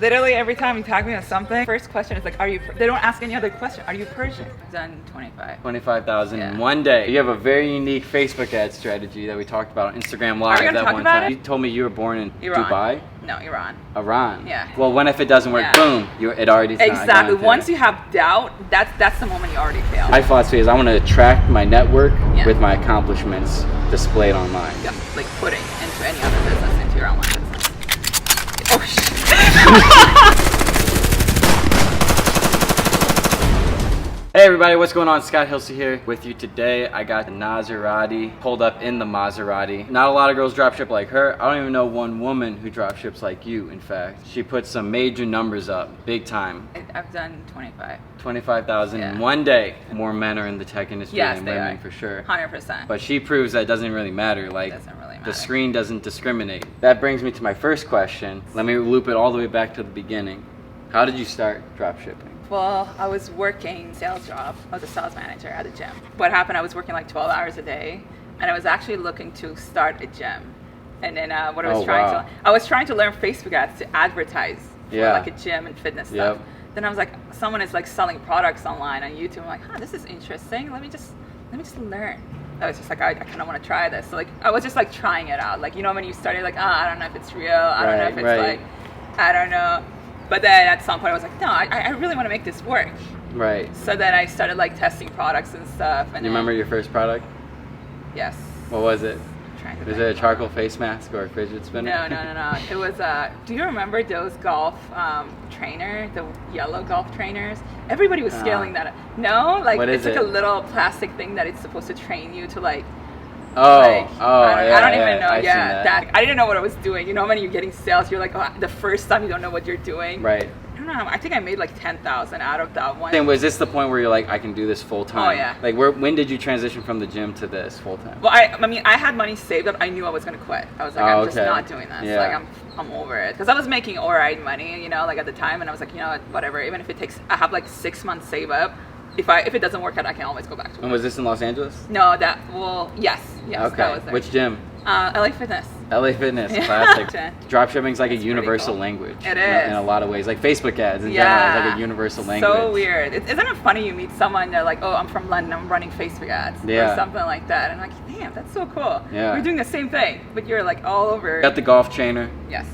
Literally every time you tag me on something, first question is like, are you, they don't ask any other question. Are you Persian? I've done 25. 25,000 in one day. You have a very unique Facebook ad strategy that we talked about on Instagram Live that one time. You told me you were born in Dubai? No, Iran. Iran? Yeah. Well, when if it doesn't work, boom, it already Exactly. Once you have doubt, that's the moment you already failed. My philosophy is I want to attract my network with my accomplishments displayed online. Yeah, like putting into any other business into your online business. Oh shit. Hey everybody, what's going on? Scott Hilse here with you today. I got the NAZERATI pulled up in the Maserati. Not a lot of girls dropship like her. I don't even know one woman who dropships like you, in fact. She put some major numbers up, big time. I've done 25. 25,000 in one day. More men are in the tech industry than women, for sure. 100%. But she proves that it doesn't really matter. Like, it doesn't really matter. The screen doesn't discriminate. That brings me to my first question. Let me loop it all the way back to the beginning. How did you start dropshipping? Well, I was working sales job. I was a sales manager at a gym. What happened, I was working like 12 hours a day, and I was actually looking to start a gym. And then I was trying to learn Facebook ads to advertise for like a gym and fitness stuff. Then I was like, someone is like selling products online on YouTube. I'm like, this is interesting. Let me just learn. I was just like, I kind of want to try this. So like, I was just like trying it out. Like, you know, when you started like, I don't know if it's real. I don't know if it's like, I don't know. But then at some point I was like, no, I really want to make this work. Right. So then I started like testing products and stuff. And you remember your first product? Yes. What was it? Was it a charcoal face mask or a fidget spinner? No. It was do you remember those golf trainer, the yellow golf trainers? Everybody was scaling that. No? Like it's like a little plastic thing that it's supposed to train you to like I don't even know. I didn't know what I was doing. You know, when you're getting sales, you're like, the first time you don't know what you're doing. Right. I don't know. I think I made like 10,000 out of that one. And was this the point where you're like, I can do this full time? Oh yeah. Like, when did you transition from the gym to this full time? Well, I mean, I had money saved up. I knew I was gonna quit. I was like, I'm just not doing this. Yeah. Like, I'm over it. Because I was making alright money, you know, like at the time, and I was like, you know what, whatever. Even if it takes, I have like 6 months save up. If it doesn't work out, I can always go back to work. And was this in Los Angeles? No, yes. Okay. That was there. Which gym? LA Fitness. LA Fitness, classic. Dropshipping is like a universal cool. language. It is. In a lot of ways. Like Facebook ads in general is like a universal language. So weird. Isn't it funny you meet someone, they're like, I'm from London, I'm running Facebook ads. Or something like that. And I'm like, damn, that's so cool. Yeah. We're doing the same thing, but you're like all over. You got the golf trainer. Yes.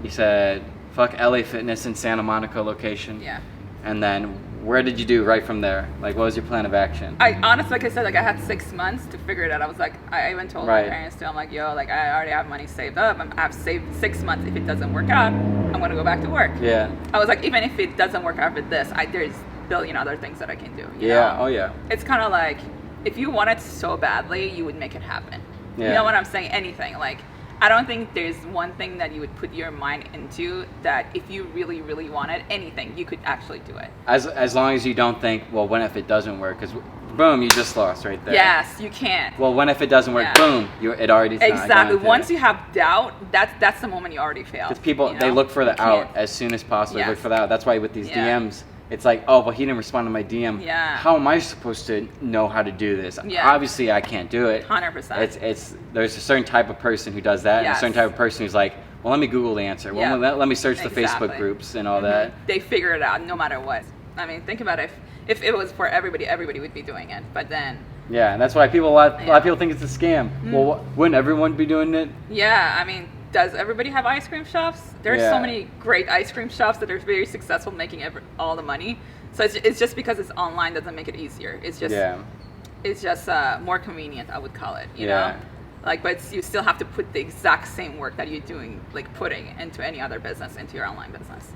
You said, fuck LA Fitness in Santa Monica location. Yeah. And then where did you do right from there? Like, what was your plan of action? I honestly, like I said, like I had 6 months to figure it out. I was like, I even told my parents too. I'm like, yo, like I already have money saved up. I have saved 6 months. If it doesn't work out, I'm gonna go back to work. Yeah. I was like, even if it doesn't work out with this, there's a billion other things that I can do. You know? Oh yeah. It's kind of like, if you want it so badly, you would make it happen. Yeah. You know what I'm saying? Anything. Like, I don't think there's one thing that you would put your mind into that if you really, really wanted anything, you could actually do it. As long as you don't think, well, what if it doesn't work? Because boom, you just lost right there. Yes, you can't. Well, what if it doesn't work? Boom, it already. Exactly. Once you have doubt, that's the moment you already failed. Because people, they look for the out as soon as possible. They look for the out. That's why with these DMs, it's like, oh, well, he didn't respond to my DM. Yeah. How am I supposed to know how to do this? Yeah. Obviously, I can't do it. 100%. There's a certain type of person who does that, and a certain type of person who's like, well, let me Google the answer. Well, let me search the Facebook groups and all that. They figure it out no matter what. I mean, think about it. If it was for everybody would be doing it. But then. Yeah, and that's why a lot of people think it's a scam. Well, wouldn't everyone be doing it? Yeah, I mean, does everybody have ice cream shops? There's so many great ice cream shops that are very successful making all the money. So it's just because it's online doesn't make it easier. It's just more convenient, I would call it. You know, like, but you still have to put the exact same work that you're doing, like putting into any other business, into your online business.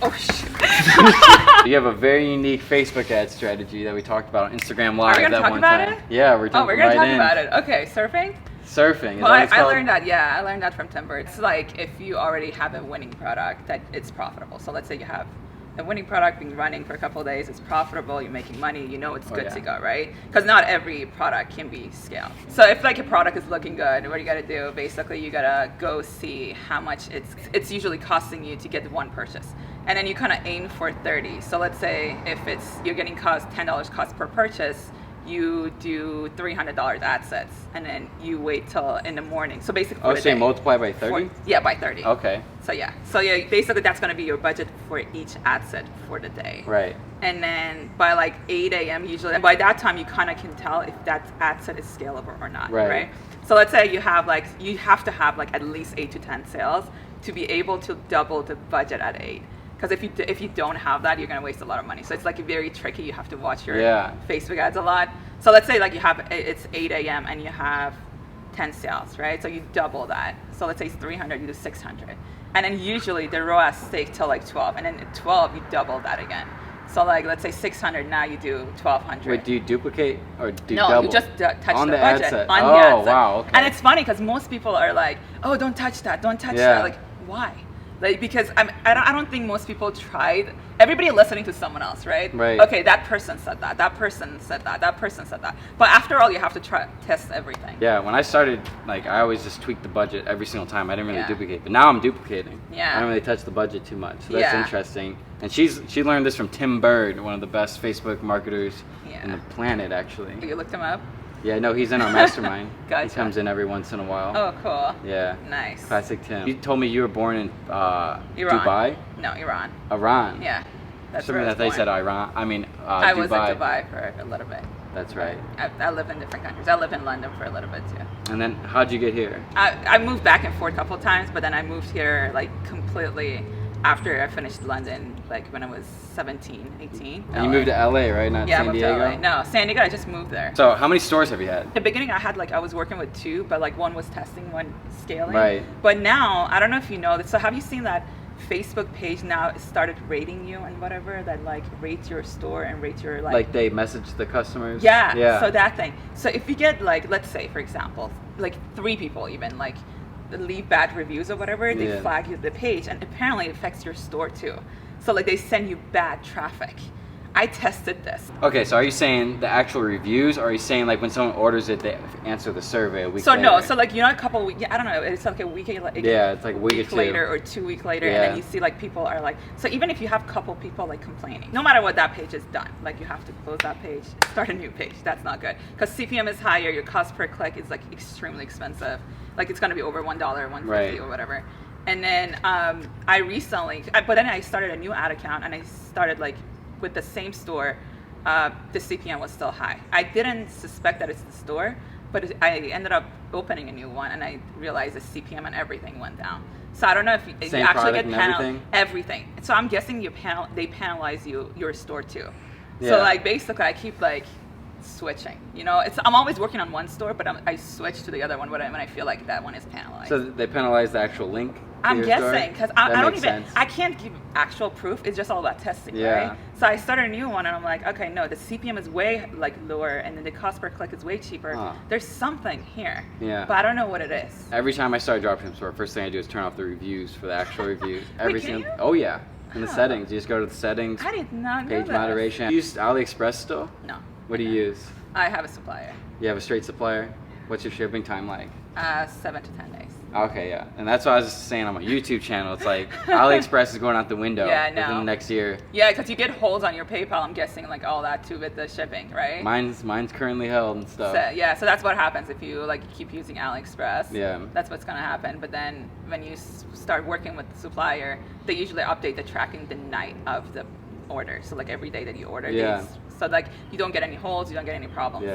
Oh shit! You have a very unique Facebook ad strategy that we talked about on Instagram Live that one time. Are we gonna talk about it? Yeah, we're talking we're gonna talk about it. Okay, surfing. Surfing. Well, I learned that. Yeah, I learned that from Timber. It's like if you already have a winning product that it's profitable. So let's say you have a winning product been running for a couple of days, it's profitable, you're making money, you know it's good to go, right? Because not every product can be scaled. So if like a product is looking good, what you gotta do, basically you gotta go see how much it's usually costing you to get one purchase. And then you kind of aim for 30. So let's say if you're getting $10 cost per purchase, you do $300 ad sets, and then you wait till in the morning. So basically, so you multiply by 30? Yeah, by 30. Okay. So yeah, basically that's going to be your budget for each ad set for the day. Right. And then by like 8 a.m. usually, and by that time you kind of can tell if that ad set is scalable or not. Right. So let's say you have to have like at least 8 to 10 sales to be able to double the budget at 8. Because if you don't have that, you're gonna waste a lot of money. So it's like very tricky. You have to watch your Facebook ads a lot. So let's say like it's 8 a.m. and you have 10 sales, right? So you double that. So let's say it's 300, you do 600, and then usually the ROAS stay till like 12, and then at 12 you double that again. So like let's say 600, now you do 1200. Wait, do you duplicate or do you double? No, you just touch on the ad budget set. on the ad set. Wow, okay. And it's funny because most people are like, oh, don't touch that, don't touch that. Like, why? Like, because I don't think most people tried. Everybody listening to someone else, right? Right. Okay, that person said that. That person said that. That person said that. But after all, you have to test everything. Yeah. When I started, like, I always just tweaked the budget every single time. I didn't really duplicate. But now I'm duplicating. Yeah. I don't really touch the budget too much. So that's interesting. And she learned this from Tim Bird, one of the best Facebook marketers in the planet, actually. You looked him up? Yeah, no, he's in our mastermind. Gotcha. He comes in every once in a while. Oh, cool. Yeah. Nice. Classic Tim. You told me you were born in Iran. Dubai? No, Iran. Iran? Yeah. That's Something that they said Iran. I mean, I Dubai. was in Dubai for a little bit. That's right. I live in different countries. I live in London for a little bit too. And then how'd you get here? I moved back and forth a couple of times, but then I moved here like completely after I finished London, like when I was 17, 18. And you moved to LA, right? Not San Diego? To LA. No, San Diego, I just moved there. So how many stores have you had? In the beginning, I was working with 2, but like one was testing, one scaling. Right. But now, I don't know if you know this. So have you seen that Facebook page now started rating you and whatever, that like rates your store and rates your like they message the customers? Yeah. So that thing. So if you get like, let's say for example, like 3 people even like leave bad reviews or whatever, they flag you the page, and apparently it affects your store too. So like they send you bad traffic. I tested this. Okay, so are you saying the actual reviews, or are you saying like when someone orders it, they answer the survey a week later? No, so like, you know, a couple weeks, I don't know, it's like a week, it's like a week later or 2 weeks later, and then you see like people are like, so even if you have a couple people like complaining, no matter what, that page is done. Like you have to close that page, start a new page. That's not good, because CPM is higher, your cost per click is like extremely expensive. Like it's gonna be over $1, $1.50 or whatever. And then I recently, but then I started a new ad account, and I started like with the same store, the CPM was still high. I didn't suspect that it's the store, but I ended up opening a new one, and I realized the CPM and everything went down. So I don't know if you actually get panel everything. So I'm guessing they penalize your store too. Yeah. So like basically I keep like switching. You know, I'm always working on one store, but I switch to the other one when I feel like that one is penalized. So they penalize the actual link? I'm guessing, because I can't give actual proof. It's just all about testing, right? So I started a new one, and I'm like, okay, no, the CPM is way like lower, and then the cost per click is way cheaper. There's something here, but I don't know what it is. Every time I start a dropshipping store, first thing I do is turn off the reviews for the actual reviews. Oh yeah, in the settings, you just go to the settings. I did not know page moderation. You use AliExpress still? No. What do you use? I have a supplier. You have a straight supplier? What's your shipping time like? 7 to 10 days. Okay, yeah. And that's what I was saying on my YouTube channel. It's like AliExpress is going out the window within the next year. Yeah, because you get holds on your PayPal, I'm guessing, like all that too with the shipping, right? Mine's currently held and stuff. So that's what happens if you like keep using AliExpress. Yeah. That's what's going to happen. But then when you start working with the supplier, they usually update the tracking the night of the order. So like every day that you order, so like you don't get any holds, you don't get any problems.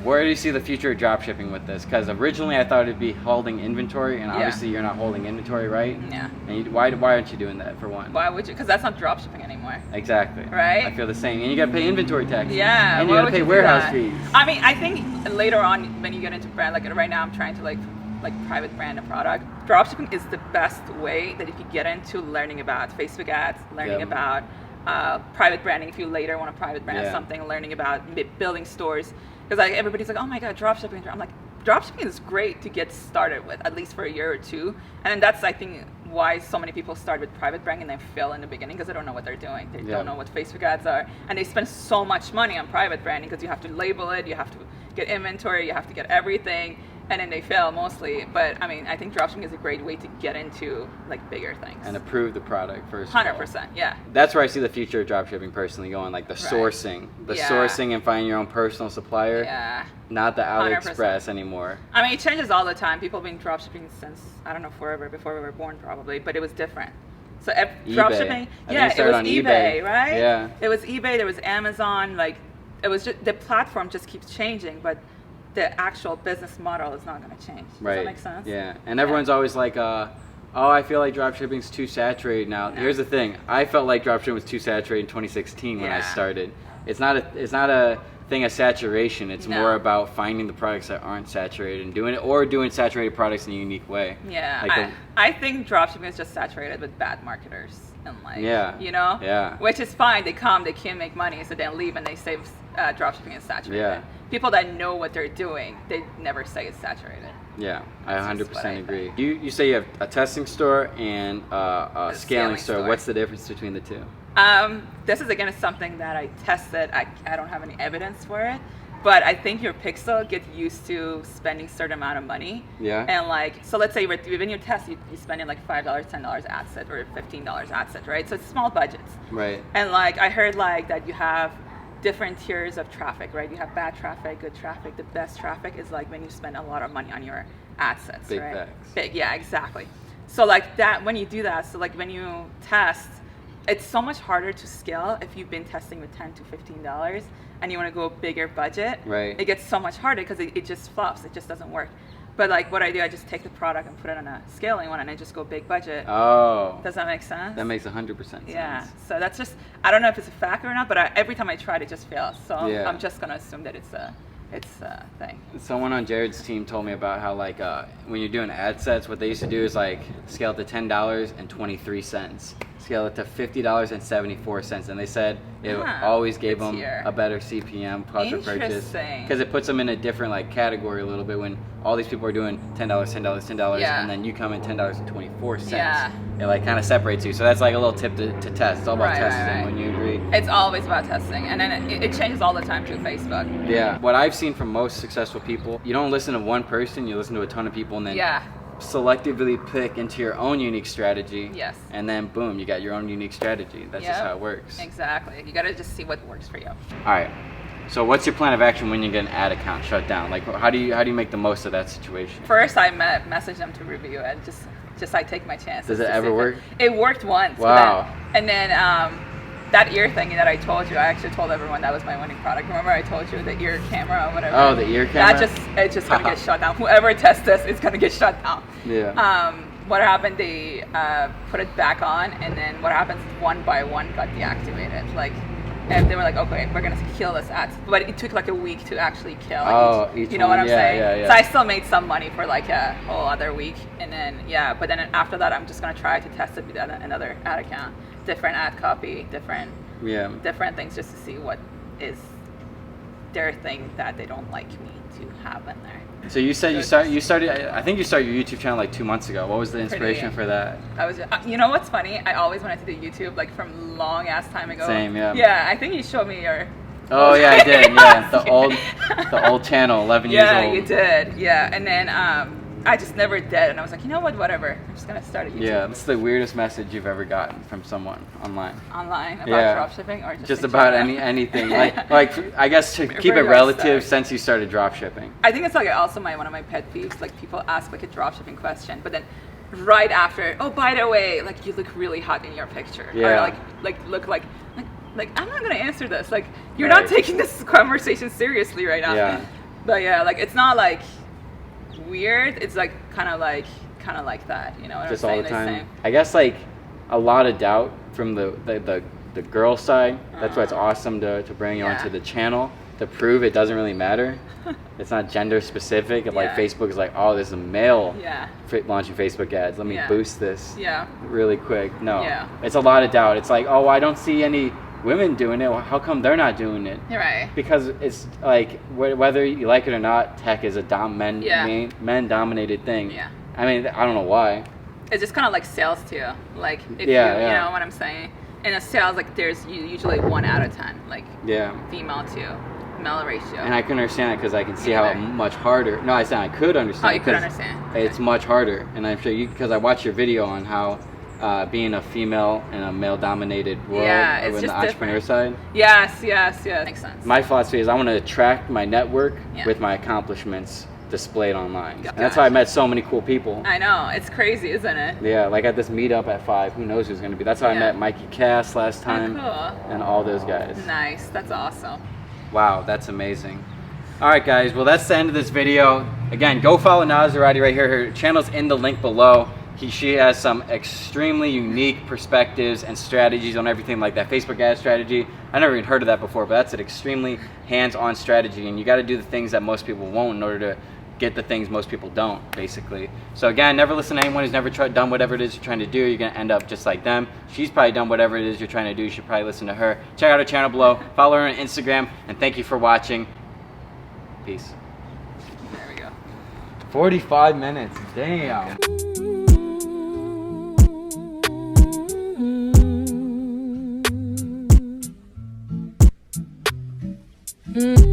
Where do you see the future of dropshipping with this? Because originally I thought it'd be holding inventory, and obviously you're not holding inventory, right? Yeah. And why aren't you doing that, for one? Why would you? Because that's not dropshipping anymore. Exactly. Right. I feel the same, and you got to pay inventory taxes. Yeah. And you got to pay warehouse fees. I mean, I think later on when you get into brand, like right now I'm trying to like private brand a product. Dropshipping is the best way that if you get into learning about Facebook ads, learning about private branding, if you later want to private brand something, learning about building stores, because like everybody's like, oh my god, dropshipping. I'm like, dropshipping is great to get started with, at least for a year or two, and that's I think why so many people start with private branding and they fail in the beginning, because they don't know what they're doing. They don't know what Facebook ads are, and they spend so much money on private branding because you have to label it, you have to get inventory, you have to get everything, and then they fail mostly. But I mean, I think dropshipping is a great way to get into like bigger things and approve the product first. 100%, yeah. That's where I see the future of dropshipping personally going, like the sourcing, sourcing and finding your own personal supplier. Yeah. Not the 100%. AliExpress anymore. I mean, it changes all the time. People have been dropshipping since, I don't know, forever, before we were born probably, but it was different. So dropshipping, it was eBay, right? Yeah. It was eBay, there was Amazon, like, it was just, the platform just keeps changing, but the actual business model is not going to change. Does that make sense? Yeah, and everyone's always like, oh, I feel like dropshipping's too saturated now. No. Here's the thing, I felt like dropshipping was too saturated in 2016 when I started. It's not a thing of saturation. It's more about finding the products that aren't saturated and doing saturated products in a unique way. Yeah, like I think dropshipping is just saturated with bad marketers and like, you know, which is fine. They can't make money, so they leave and they say dropshipping is saturated. Yeah. People that know what they're doing, they never say it's saturated. Yeah, I 100% agree. You say you have a testing store and a scaling store. What's the difference between the two? This is again something that I tested. I don't have any evidence for it, but I think your pixel gets used to spending a certain amount of money. Yeah. And like, so let's say within your test, you're spending like $5, $10 ad set or $15 ad set, right? So it's small budgets. Right. And like, I heard like that you have different tiers of traffic, right? You have bad traffic, good traffic. The best traffic is like when you spend a lot of money on your ad sets, big right? Facts. Big, yeah, exactly. So like that, when you do that, so like when you test, it's so much harder to scale if you've been testing with $10 to $15 and you want to go bigger budget. Right. It gets so much harder because it just flops. It just doesn't work. But like what I do, I just take the product and put it on a scaling one and I just go big budget. Oh. Does that make sense? That makes 100% sense. Yeah. So that's just, I don't know if it's a fact or not, but every time I try it, it just fails. So I'm just going to assume that it's a thing. Someone on Jared's team told me about how like when you're doing ad sets, what they used to do is like scale it to $10.23, scale it to $50.74, and they said it always gave them a better CPM, cost of purchase, because it puts them in a different like category a little bit when all these people are doing $10, $10, and then you come in $10.24. Yeah. It like kind of separates you. So that's like a little tip to test. It's all about testing. When you agree, it's always about testing, and then it changes all the time through Facebook. Yeah. What I've seen from most successful people, you don't listen to one person, you listen to a ton of people, and then selectively pick into your own unique strategy. Yes. And then boom, you got your own unique strategy. That's just how it works. Exactly. You got to just see what works for you. All right. So what's your plan of action when you get an ad account shut down? Like how do you make the most of that situation? First, I message them to review it. Just I take my chances. Does it ever work? It worked once. Wow. And then that ear thing that I told you, I actually told everyone that was my winning product. Remember I told you the ear camera or whatever? Oh, the ear camera? It's just gonna get shut down. Whoever tests this, it's gonna get shut down. Yeah. What happened? They put it back on, and then what happens? One by one got deactivated. Like, and they were like, okay, we're gonna kill this ad, but it took like a week to actually kill. Each you know what I'm saying? Yeah. So I still made some money for like a whole other week, and then but then after that, I'm just gonna try to test it with another ad account. Different ad copy, different things, just to see what is their thing that they don't like me to have in there. So you said you started. I think you started your YouTube channel like 2 months ago. What was the inspiration for that? I was. You know what's funny? I always wanted to do YouTube like from long ass time ago. Same, yeah. Yeah, I think you showed me your. Oh yeah, I did. Yeah, the old channel, 11 years old. Yeah, you did. Yeah, and then I just never did, and I was like, you know what, whatever. I'm just gonna start a YouTube. Yeah, this is the weirdest message you've ever gotten from someone online. Online about dropshipping, or just about anything. like I guess to keep it relative, since you started dropshipping. I think it's like also one of my pet peeves. Like people ask like a dropshipping question, but then right after, oh, by the way, like you look really hot in your picture, or like look like I'm not gonna answer this. Like you're not taking this conversation seriously right now. Yeah. But yeah, like it's not like weird. It's like kind of like that, you know what just I'm saying? All the time. I guess like a lot of doubt from the girl side. That's why it's awesome to bring you onto the channel to prove it doesn't really matter. It's not gender specific. Like Facebook is like, oh, this is a male launching Facebook ads. Let me boost this really quick. No, it's a lot of doubt. It's like, oh, I don't see any women doing it. Well, how come they're not doing it? Right. Because it's like whether you like it or not, tech is a men dominated thing. Yeah. I mean, I don't know why. It's just kind of like sales too. Like if you know what I'm saying. In a sales, like there's usually 1 out of 10 like female to male ratio. And I couldn't understand it because I can see Me how neither. much harder. No, I said I could understand. Oh, you could 'cause understand. It's much harder, and I'm sure you, because I watched your video on how being a female in a male-dominated world, Yeah, or it's in just the entrepreneur side. Yes. Makes sense. My philosophy is I want to attract my network Yeah. with my accomplishments displayed online, Gotcha. and that's how I met so many cool people. I know, it's crazy, isn't it? Yeah, like at this meetup at 5, who knows who's going to be. That's how I Yeah. met Mikey Cass last Oh, time, cool. and all those guys. Nice, that's awesome. Wow, that's amazing. All right, guys. Well, that's the end of this video. Again, go follow NAZERATI right here. Her channel's in the link below. She has some extremely unique perspectives and strategies on everything, like that Facebook ad strategy. I never even heard of that before, but that's an extremely hands-on strategy, and you got to do the things that most people won't in order to get the things most people don't, basically. So again, never listen to anyone who's never done whatever it is you're trying to do. You're going to end up just like them. She's probably done whatever it is you're trying to do. You should probably listen to her. Check out her channel below. Follow her on Instagram, and thank you for watching. Peace. There we go. 45 minutes. Damn. Mm-hmm.